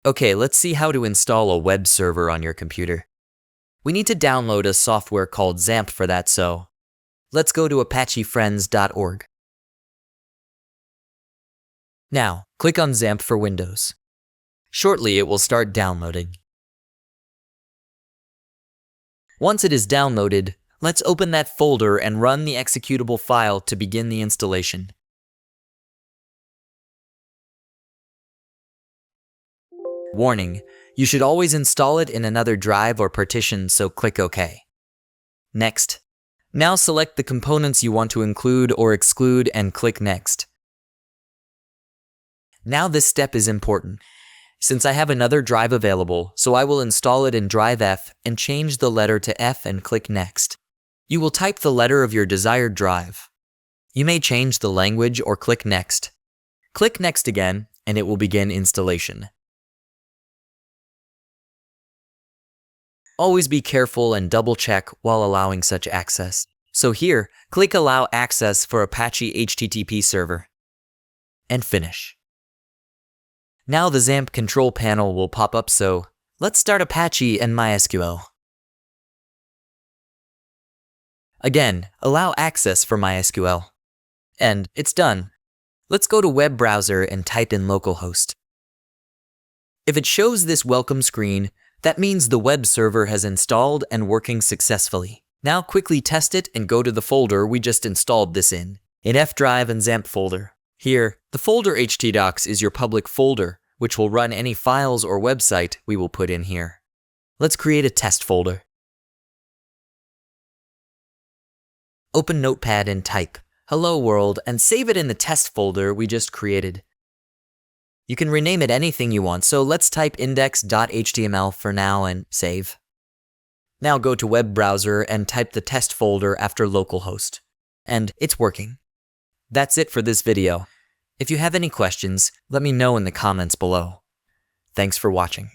Okay, let's see how to install a web server on your computer. We need to download a software called XAMPP for that, so let's go to apachefriends.org. Now, click on XAMPP for Windows. Shortly, it will start downloading. Once it is downloaded, let's open that folder and run the executable file to begin the installation. Warning, you should always install it in another drive or partition, so click OK. Next. Now select the components you want to include or exclude and click Next. Now this step is important, since I have another drive available, so I will install it in drive F and change the letter to F and click Next. You will type the letter of your desired drive. You may change the language or click Next. Click Next again, and it will begin installation. Always be careful and double-check while allowing such access. So here, click Allow Access for Apache HTTP Server. And finish. Now the XAMPP control panel will pop up, so let's start Apache and MySQL. Again, allow access for MySQL. And it's done. Let's go to web browser and type in localhost. If it shows this welcome screen, that means the web server has installed and working successfully. Now quickly test it and go to the folder we just installed this in F drive and XAMPP folder. Here, the folder htdocs is your public folder, which will run any files or website we will put in here. Let's create a test folder. Open Notepad and type Hello World and save it in the test folder we just created. You can rename it anything you want, so let's type index.html for now and save. Now go to web browser and type the test folder after localhost. And it's working. That's it for this video. If you have any questions, let me know in the comments below. Thanks for watching.